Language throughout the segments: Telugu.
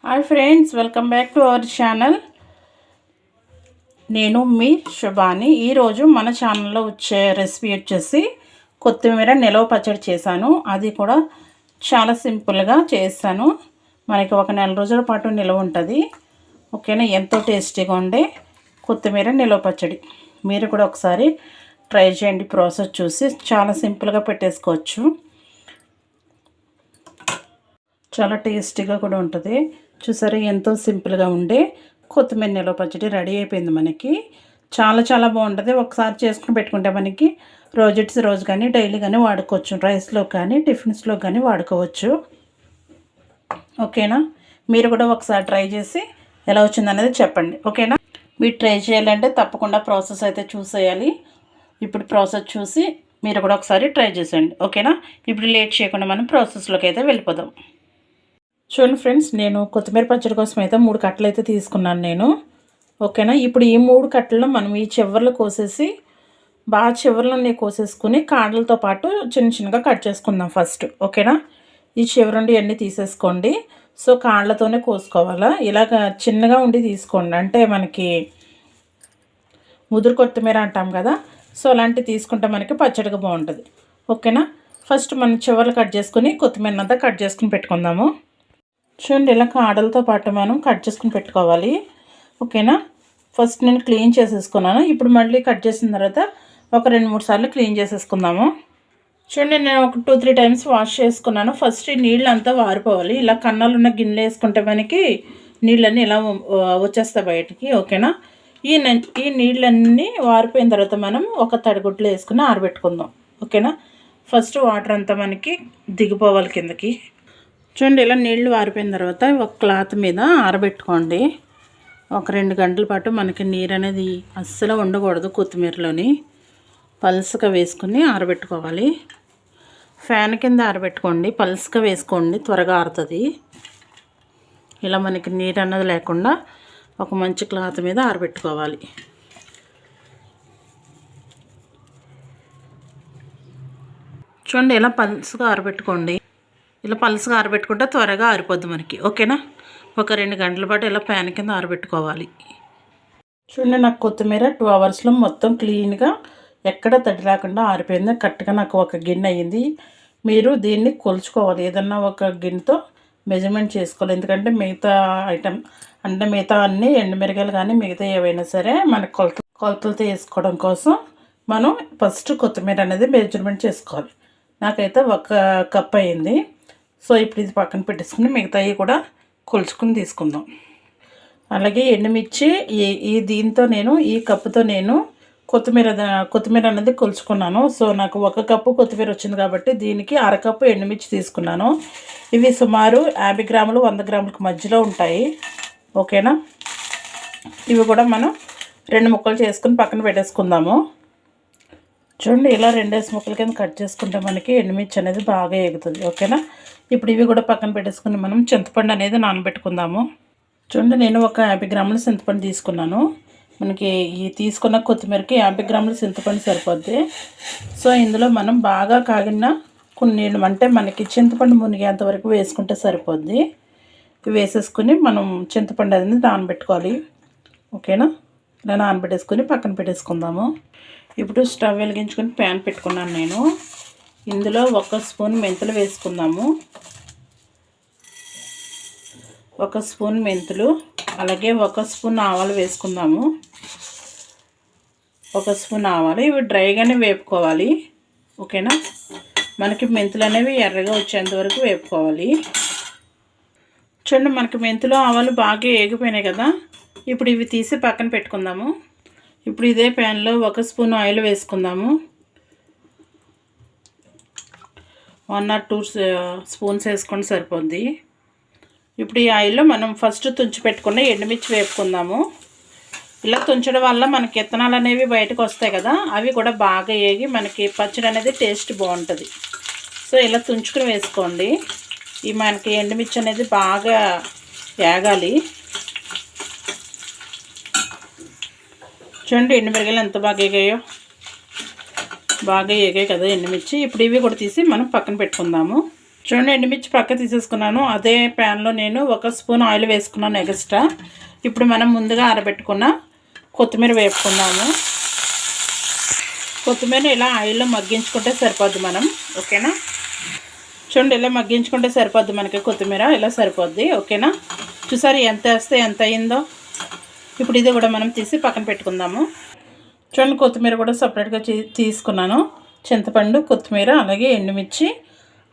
Hi friends, welcome back to our channel. నేను మీ శుభాని. ఈరోజు మన ఛానల్లో వచ్చే రెసిపీ వచ్చేసి కొత్తిమీర నిలవ పచ్చడి చేశాను. అది కూడా చాలా సింపుల్గా చేస్తాను. మనకి ఒక నెల రోజుల పాటు నిలవ ఉంటుంది. ఓకేనా? ఎంతో టేస్టీగా ఉండే కొత్తిమీర నిలవ పచ్చడి మీరు కూడా ఒకసారి ట్రై చేయండి. ప్రాసెస్ చూసి చాలా సింపుల్గా పెట్టేసుకోవచ్చు. చాలా టేస్టీగా కూడా ఉంటుంది. చూసారా, ఎంతో సింపుల్గా ఉండే కొత్తిమీర నిలవ పచ్చడి రెడీ అయిపోయింది. మనకి చాలా చాలా బాగుంటుంది. ఒకసారి చేసుకుని పెట్టుకుంటే మనకి రోజు కానీ డైలీ కానీ వాడుకోవచ్చు. రైస్లో కానీ టిఫిన్స్లో కానీ వాడుకోవచ్చు. ఓకేనా? మీరు కూడా ఒకసారి ట్రై చేసి ఎలా వచ్చిందనేది చెప్పండి. ఓకేనా? మీరు ట్రై చేయాలంటే తప్పకుండా ప్రాసెస్ అయితే చూసేయాలి. ఇప్పుడు ప్రాసెస్ చూసి మీరు కూడా ఒకసారి ట్రై చేసేయండి. ఓకేనా? ఇప్పుడు లేట్ చేయకుండా మనం ప్రాసెస్లోకి అయితే వెళ్ళిపోదాం. చూడండి ఫ్రెండ్స్, నేను కొత్తిమీర పచ్చడి కోసం అయితే 3 కట్టలు అయితే తీసుకున్నాను నేను. ఓకేనా? ఇప్పుడు ఈ 3 కట్టలు మనం ఈ చివర్లు కోసేసి బాగా చివర్లని కోసేసుకుని కాడలతో పాటు చిన్న చిన్నగా కట్ చేసుకుందాం ఫస్ట్. ఓకేనా? ఈ చివరండి అన్నీ తీసేసుకోండి. సో కాళ్ళతోనే కోసుకోవాలా. ఇలాగ చిన్నగా ఉండి తీసుకోండి. అంటే మనకి ముదురు కొత్తిమీర అంటాం కదా, సో అలాంటివి తీసుకుంటే మనకి పచ్చడిగా బాగుంటుంది. ఓకేనా? ఫస్ట్ మనం చివర్లు కట్ చేసుకుని కొత్తిమీర అంతా కట్ చేసుకుని పెట్టుకుందాము. చూడండి, ఇలా కాడలతో పాటు మనం కట్ చేసుకుని పెట్టుకోవాలి. ఓకేనా? ఫస్ట్ నేను క్లీన్ చేసేసుకున్నాను. ఇప్పుడు మళ్ళీ కట్ చేసిన తర్వాత ఒక 2-3 సార్లు క్లీన్ చేసేసుకుందాము. చూడండి, నేను ఒక 2-3 టైమ్స్ వాష్ చేసుకున్నాను. ఫస్ట్ ఈ నీళ్ళు అంతా వారిపోవాలి. ఇలా కన్నాలు ఉన్న గిన్నెలు వేసుకుంటే మనకి నీళ్ళన్నీ ఇలా వచ్చేస్తాయి బయటికి. ఓకేనా? ఈ నీళ్ళన్నీ వారిపోయిన తర్వాత మనం ఒక తడిగుడ్లు వేసుకుని ఆరబెట్టుకుందాం. ఓకేనా? ఫస్ట్ వాటర్ అంతా మనకి దిగిపోవాలి కిందకి. చూడండి, ఇలా నీళ్లు వారిపోయిన తర్వాత ఒక క్లాత్ మీద ఆరబెట్టుకోండి. ఒక 2 గంటల పాటు మనకి నీరు అనేది అస్సలు ఉండకూడదు. కొత్తిమీరలోని పల్స్గా వేసుకుని ఆరబెట్టుకోవాలి. ఫ్యాన్ కింద ఆరబెట్టుకోండి. పల్స్గా వేసుకోండి, త్వరగా ఆరుతుంది. ఇలా మనకి నీరు అన్నది లేకుండా ఒక మంచి క్లాత్ మీద ఆరబెట్టుకోవాలి. చూడండి, ఇలా పల్స్గా ఆరబెట్టుకోండి. ఇలా పల్స్గా ఆరబెట్టుకుంటే త్వరగా ఆరిపోద్ది మనకి. ఓకేనా? ఒక 2 గంటల పాటు ఇలా ప్యాన్ కింద ఆరబెట్టుకోవాలి. చూడండి, నాకు కొత్తిమీర 2 అవర్స్లో మొత్తం క్లీన్గా ఎక్కడ తడి లేకుండా ఆరిపోయింది. కరెక్ట్గా నాకు ఒక గిన్నె అయ్యింది. మీరు దీన్ని కొలుచుకోవాలి. ఏదన్నా ఒక గిన్నెతో మెజర్మెంట్ చేసుకోవాలి. ఎందుకంటే మిగతా ఐటమ్ అంటే మిగతా అన్నీ ఎండుమిరగాయలు కానీ మిగతా ఏవైనా సరే మనకు కొలతలతో వేసుకోవడం కోసం మనం ఫస్ట్ కొత్తిమీర అనేది మెజర్మెంట్ చేసుకోవాలి. నాకైతే 1 కప్ అయ్యింది. సో ఇప్పుడు ఇది పక్కన పెట్టేసుకుని మిగతాయి కూడా కొలుచుకుని తీసుకుందాం. అలాగే ఎండుమిర్చి దీంతో నేను ఈ కప్పుతో నేను కొత్తిమీర అనేది కొలుచుకున్నాను. సో నాకు 1 కప్పు కొత్తిమీర వచ్చింది కాబట్టి దీనికి 1/2 కప్పు ఎండుమిర్చి తీసుకున్నాను. ఇవి సుమారు 50 గ్రాములు 100 గ్రాములకు మధ్యలో ఉంటాయి. ఓకేనా? ఇవి కూడా మనం 2 ముక్కలు చేసుకుని పక్కన పెట్టేసుకుందాము. చూడండి, ఇలా 2 ముక్కల కింద కట్ చేసుకుంటే మనకి ఎండుమిర్చి అనేది బాగా ఎగుతుంది. ఓకేనా? ఇప్పుడు ఇవి కూడా పక్కన పెట్టేసుకుని మనం చింతపండు అనేది నానబెట్టుకుందాము. చూడండి, నేను ఒక 50 గ్రాముల చింతపండు తీసుకున్నాను. మనకి ఈ తీసుకున్న కొత్తిమీరకి 50 గ్రాముల చింతపండు సరిపోద్ది. సో ఇందులో మనం బాగా కాగిన కొన్ని నీళ్ళు, అంటే మనకి చింతపండు మునిగేంత వరకు వేసుకుంటే సరిపోద్ది. వేసేసుకుని మనం చింతపండు అనేది నానబెట్టుకోవాలి. ఓకేనా? ఇలా నానబెట్టేసుకుని పక్కన పెట్టేసుకుందాము. ఇప్పుడు స్టవ్ వెలిగించుకొని ప్యాన్ పెట్టుకున్నాను నేను. ఇందులో 1 స్పూన్ మెంతులు వేసుకుందాము. 1 స్పూన్ మెంతులు, అలాగే 1 స్పూన్ ఆవాలు వేసుకుందాము. 1 స్పూన్ ఆవాలు. ఇవి డ్రైగానే వేపుకోవాలి. ఓకేనా? మనకి మెంతులు అనేవి ఎర్రగా వచ్చేంత వరకు వేపుకోవాలి. చూడండి, మనకి మెంతులు ఆవాలు బాగా ఏగిపోయినాయి కదా. ఇప్పుడు ఇవి తీసి పక్కన పెట్టుకుందాము. ఇప్పుడు ఇదే ప్యాన్లో 1 స్పూన్ ఆయిల్ వేసుకుందాము. 1 or 2 స్పూన్స్ వేసుకొని సరిపోద్ది. ఇప్పుడు ఈ ఆయిల్లో మనం ఫస్ట్ తుంచి పెట్టుకున్న ఎండుమిర్చి వేపుకుందాము. ఇలా తుంచడం వల్ల మనకి విత్తనాలు అనేవి బయటకు వస్తాయి కదా, అవి కూడా బాగా ఏగి మనకి పచ్చడి అనేది టేస్ట్ బాగుంటుంది. సో ఇలా తుంచుకుని వేసుకోండి. ఈ మనకి ఎండుమిర్చి అనేది బాగా ఏగాలి. చూడండి, ఎండుమిరగాయలు ఎంత బాగా ఏగాయో. బాగా ఏగాయి కదా ఎండుమిర్చి. ఇప్పుడు ఇవి కూడా తీసి మనం పక్కన పెట్టుకుందాము. చూడండి, ఎండుమిర్చి పక్క తీసేసుకున్నాను. అదే ప్యాన్లో నేను 1 స్పూన్ ఆయిల్ వేసుకున్నాను ఎక్స్ట్రా. ఇప్పుడు మనం ముందుగా ఆరబెట్టుకున్న కొత్తిమీర వేపుకుందాము. కొత్తిమీర ఇలా ఆయిల్లో మగ్గించుకుంటే సరిపోద్ది మనం. ఓకేనా? చూడండి, ఇలా మగ్గించుకుంటే సరిపోద్ది మనకి. కొత్తిమీర ఇలా సరిపోద్ది. ఓకేనా? చూసారు ఎంత వేస్తే ఎంత అయిందో. ఇప్పుడు ఇది కూడా మనం తీసి పక్కన పెట్టుకుందాము. చూడండి, కొత్తిమీర కూడా సపరేట్గా తీసుకున్నాను. చింతపండు, కొత్తిమీర, అలాగే ఎండుమిర్చి,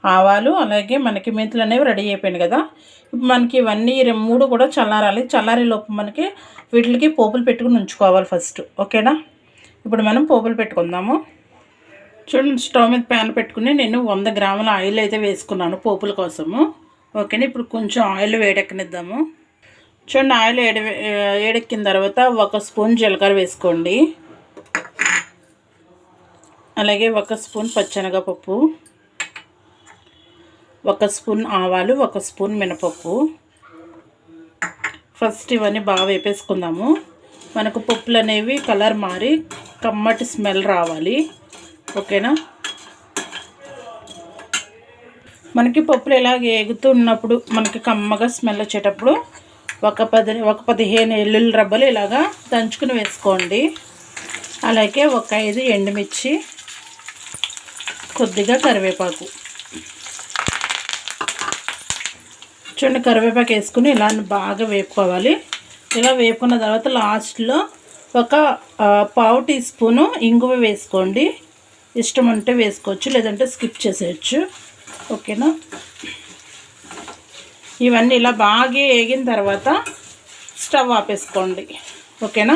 ఆవాలు, అలాగే మనకి మెంతులు అనేవి రెడీ అయిపోయినాయి కదా. ఇప్పుడు మనకి ఇవన్నీ 3 కూడా చల్లారాలి. చల్లారే లోపు మనకి వీటికి పోపులు పెట్టుకుని ఉంచుకోవాలి ఫస్ట్. ఓకేనా? ఇప్పుడు మనం పోపులు పెట్టుకుందాము. చూడండి, స్టవ్ మీద ప్యాన్ పెట్టుకుని నేను 100 గ్రాముల ఆయిల్ అయితే వేసుకున్నాను పోపుల కోసము. ఓకేనా? ఇప్పుడు కొంచెం ఆయిల్ వేడెక్కనిద్దాము. చూడండి, ఆయిల్ వేడెక్కిన తర్వాత 1 స్పూన్ జీలకర్ర వేసుకోండి. అలాగే 1 స్పూన్ పచ్చెనగపప్పు, 1 స్పూన్ ఆవాలు, 1 స్పూన్ మినపప్పు. ఫస్ట్ ఇవన్నీ బాగా వేపేసుకుందాము. మనకు పప్పులు అనేవి కలర్ మారి కమ్మటి స్మెల్ రావాలి. ఓకేనా? మనకి పప్పులు ఇలాగ ఎగుతున్నప్పుడు మనకి కమ్మగా స్మెల్ వచ్చేటప్పుడు ఒక 15 వెల్లుల్లి రబ్బలు ఇలాగా దంచుకుని వేసుకోండి. అలాగే 5 ఎండుమిర్చి, కొద్దిగా కరివేపాకు. చూడండి, కరివేపాకు వేసుకుని ఇలా బాగా వేపుకోవాలి. ఇలా వేపుకున్న తర్వాత లాస్ట్లో 1/4 టీ స్పూను ఇంగువ వేసుకోండి. ఇష్టం ఉంటే వేసుకోవచ్చు, లేదంటే స్కిప్ చేసేయచ్చు. ఓకేనా? ఇవన్నీ ఇలా బాగా వేగిన తర్వాత స్టవ్ ఆపేసుకోండి. ఓకేనా?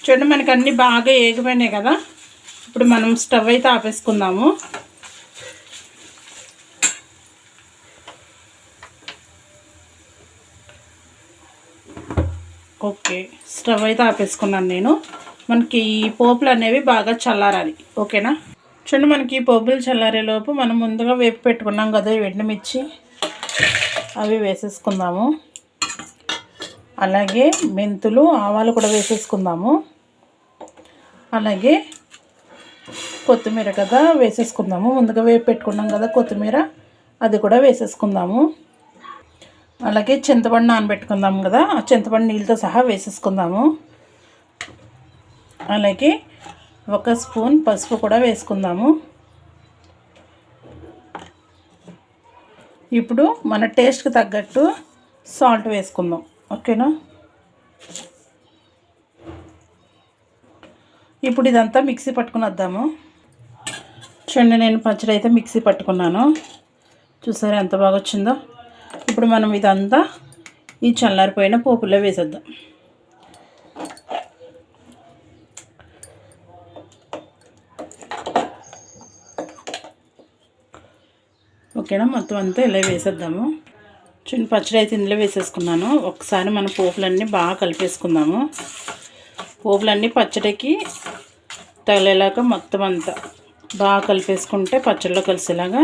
చూడండి, మనకి అన్నీ బాగా వేగిపోయినాయి కదా. ఇప్పుడు మనం స్టవ్ అయితే ఆపేసుకుందాము. ఓకే, స్టవ్ అయితే ఆపేసుకున్నాను నేను. మనకి ఈ పోపులు అనేవి బాగా చల్లారాలి. ఓకేనా? చూడండి, మనకి ఈ పోపులు చల్లారేలోపు మనం ముందుగా వేపు పెట్టుకున్నాం కదా ఎండుమిర్చి, అవి వేసేసుకుందాము. అలాగే మెంతులు, ఆవాలు కూడా వేసేసుకుందాము. అలాగే కొత్తిమీర కదా వేసేసుకుందాము. ముందుగా వేపు పెట్టుకున్నాం కదా కొత్తిమీర, అది కూడా వేసేసుకుందాము. అలాగే చింతపండు నానబెట్టుకుందాము కదా, ఆ చింతపండు నీళ్ళతో సహా వేసేసుకుందాము. అలాగే 1 స్పూన్ పసుపు కూడా వేసుకుందాము. ఇప్పుడు మన టేస్ట్కి తగ్గట్టు సాల్ట్ వేసుకుందాం. ఓకేనా? ఇప్పుడు ఇదంతా మిక్సీ పట్టుకుని వద్దాము. చూడండి, నేను పచ్చడి అయితే మిక్సీ పట్టుకున్నాను. చూసారా ఎంత బాగా వచ్చిందో. ఇప్పుడు మనం ఇదంతా ఈ చల్లారిపోయిన పోపులో వేసేద్దాం. ఓకేనా? మొత్తం అంతా ఇలా వేసేద్దాము. చిన్న పచ్చడి అయితే ఇందులో వేసేసుకున్నాను. ఒకసారి మన పోపులన్నీ బాగా కలిపేసుకుందాము. పోపులన్నీ పచ్చడికి తగిలేలాగా మొత్తం అంతా బాగా కలిపేసుకుంటే పచ్చడిలో కలిసేలాగా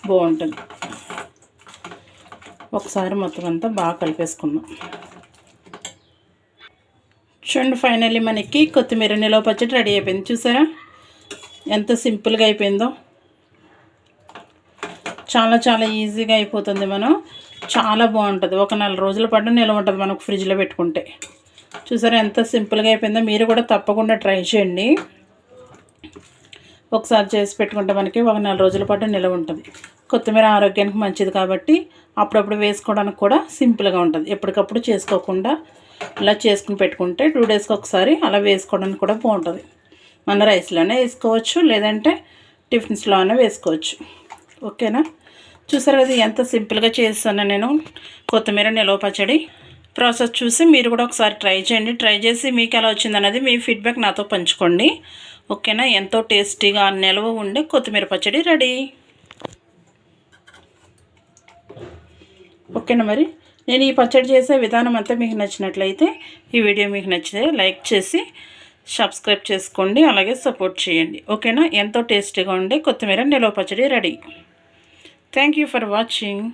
బాగుంటుంది. ఒకసారి మొత్తం అంతా బాగా కలిపేసుకుందాం. చూడండి, ఫైనల్లీ మనకి కొత్తిమీర నిలవ పచ్చడి రెడీ అయిపోయింది. చూసారా ఎంత సింపుల్గా అయిపోయిందో. చాలా చాలా ఈజీగా అయిపోతుంది. మనం చాలా బాగుంటుంది. ఒక 4 రోజుల పాటు నిల్వ ఉంటుంది మనకు ఫ్రిడ్జ్లో పెట్టుకుంటే. చూసారా ఎంత సింపుల్గా అయిపోయిందో. మీరు కూడా తప్పకుండా ట్రై చేయండి. ఒకసారి చేసి పెట్టుకుంటే మనకి ఒక 4 రోజుల పాటు నిల్వ ఉంటుంది. కొత్తిమీర ఆరోగ్యానికి మంచిది కాబట్టి అప్పుడప్పుడు వేసుకోవడానికి కూడా సింపుల్గా ఉంటుంది. ఎప్పటికప్పుడు చేసుకోకుండా ఇలా చేసుకుని పెట్టుకుంటే 2 డేస్కి ఒకసారి అలా వేసుకోవడానికి కూడా బాగుంటుంది. మన రైస్లోనే వేసుకోవచ్చు, లేదంటే టిఫిన్స్లోనే వేసుకోవచ్చు. ఓకేనా? చూసారు కదా ఎంత సింపుల్గా చేస్తాను నేను కొత్తిమీర నిలవ పచ్చడి. ప్రాసెస్ చూసి మీరు కూడా ఒకసారి ట్రై చేయండి. ట్రై చేసి మీకు ఎలా వచ్చిందనేది మీ ఫీడ్బ్యాక్ నాతో పంచుకోండి. ఓకేనా? ఎంతో టేస్టీగా నిల్వ ఉండే కొత్తిమీర పచ్చడి రెడీ. ఓకేనా? మరి నేను ఈ పచ్చడి చేసే విధానం అంతా మీకు నచ్చినట్లయితే, ఈ వీడియో మీకు నచ్చితే లైక్ చేసి సబ్స్క్రైబ్ చేసుకోండి. అలాగే సపోర్ట్ చేయండి. ఓకేనా? ఎంతో టేస్టీగా ఉండే కొత్తిమీర నిలవ పచ్చడి ready. Thank you for watching.